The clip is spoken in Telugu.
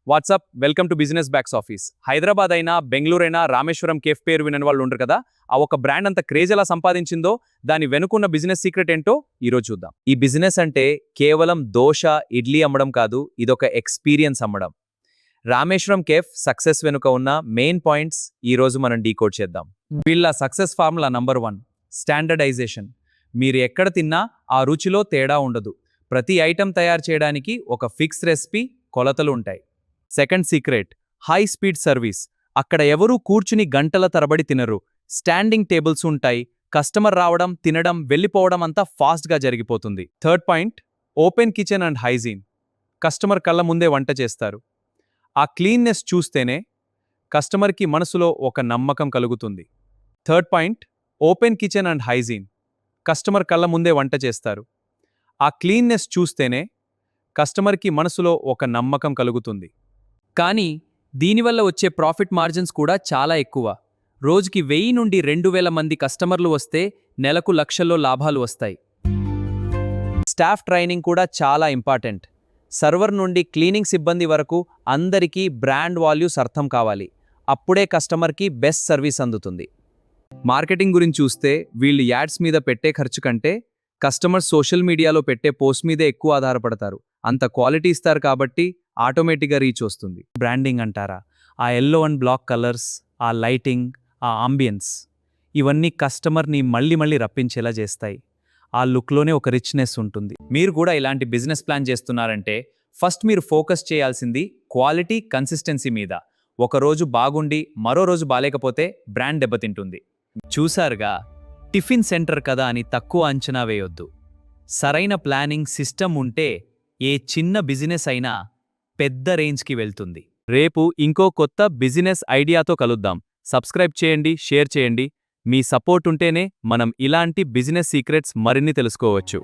WhatsApp welcome to business backs office. Hyderabad అయినా బెంగళూరు అయినా రామేశ్వరం కేఫ్ పేరు వినని వాళ్ళు ఉండరు కదా. ఆ ఒక బ్రాండ్ అంత క్రేజ్ ఎలా సంపాదించిందో దాని వెనుకున్న బిజినెస్ సీక్రెట్ ఏంటో ఈరోజు చూద్దాం. ఈ బిజినెస్ అంటే కేవలం దోశ ఇడ్లీ అమ్మడం కాదు, ఇదొక ఎక్స్పీరియన్స్ అమ్మడం. రామేశ్వరం కేఫ్ సక్సెస్ వెనుక ఉన్న మెయిన్ పాయింట్స్ ఈరోజు మనం డీకోడ్ చేద్దాం. వీళ్ళ సక్సెస్ ఫార్ములా నంబర్ 1 స్టాండర్డైజేషన్. మీరు ఎక్కడ తిన్నా ఆ రుచిలో తేడా ఉండదు. ప్రతి ఐటెం తయారు చేయడానికి ఒక ఫిక్స్ రెసిపీ, కొలతలు ఉంటాయి. Second secret high speed service. అక్కడ ఎవరూ కూర్చుని గంటల తరబడి తినరు. స్టాండింగ్ టేబుల్స్ ఉంటాయి. కస్టమర్ రావడం, తినడం, వెళ్ళిపోవడం అంతా ఫాస్ట్గా జరిగిపోతుంది. Third point open kitchen and hygiene. Customer కళ్ళ ముందే వంట చేస్తారు. ఆ క్లీన్నెస్ చూస్తేనే కస్టమర్కి మనసులో ఒక నమ్మకం కలుగుతుంది. Third point open kitchen and hygiene. Customer కళ్ళ ముందే వంట చేస్తారు. ఆ క్లీన్నెస్ చూస్తేనే కస్టమర్కి మనసులో ఒక నమ్మకం కలుగుతుంది. కానీ దీనివల్ల వచ్చే ప్రాఫిట్ మార్జిన్స్ కూడా చాలా ఎక్కువ. రోజుకి 1000 నుండి 2000 మంది కస్టమర్లు వస్తే నెలకు లక్షల్లో లాభాలు వస్తాయి. స్టాఫ్ ట్రైనింగ్ కూడా చాలా ఇంపార్టెంట్. సర్వర్ నుండి క్లీనింగ్ సిబ్బంది వరకు అందరికీ బ్రాండ్ వాల్యూస్ అర్థం కావాలి. అప్పుడే కస్టమర్కి బెస్ట్ సర్వీస్ అందుతుంది. మార్కెటింగ్ గురించి చూస్తే వీళ్ళు యాడ్స్ మీద పెట్టే ఖర్చు కంటే కస్టమర్స్ సోషల్ మీడియాలో పెట్టే పోస్ట్ మీదే ఎక్కువ ఆధారపడతారు. అంత క్వాలిటీ ఇస్తారు కాబట్టి ఆటోమేటిక్గా రీచ్ వస్తుంది. బ్రాండింగ్ అంటారా, ఆ ఎల్లో అండ్ బ్లాక్ కలర్స్, ఆ లైటింగ్, ఆ ఆంబియన్స్, ఇవన్నీ కస్టమర్ని మళ్ళీ రప్పించేలా చేస్తాయి. ఆ లుక్లోనే ఒక రిచ్నెస్ ఉంటుంది. మీరు కూడా ఇలాంటి బిజినెస్ ప్లాన్ చేస్తున్నారంటే ఫస్ట్ మీరు ఫోకస్ చేయాల్సింది క్వాలిటీ, కన్సిస్టెన్సీ మీద. ఒకరోజు బాగుండి మరో రోజు బాలేకపోతే బ్రాండ్ దెబ్బతింటుంది. చూసారుగా, టిఫిన్ సెంటర్ కదా అని తక్కువ అంచనా వేయొద్దు. సరైన ప్లానింగ్ సిస్టమ్ ఉంటే ఏ చిన్న బిజినెస్ అయినా పెద్ద రేంజ్కి వెళ్తుంది. రేపు ఇంకో కొత్త బిజినెస్ ఐడియాతో కలుద్దాం. సబ్స్క్రైబ్ చేయండి, షేర్ చేయండి. మీ సపోర్ట్ ఉంటేనే మనం ఇలాంటి బిజినెస్ సీక్రెట్స్ మరిన్ని తెలుసుకోవచ్చు.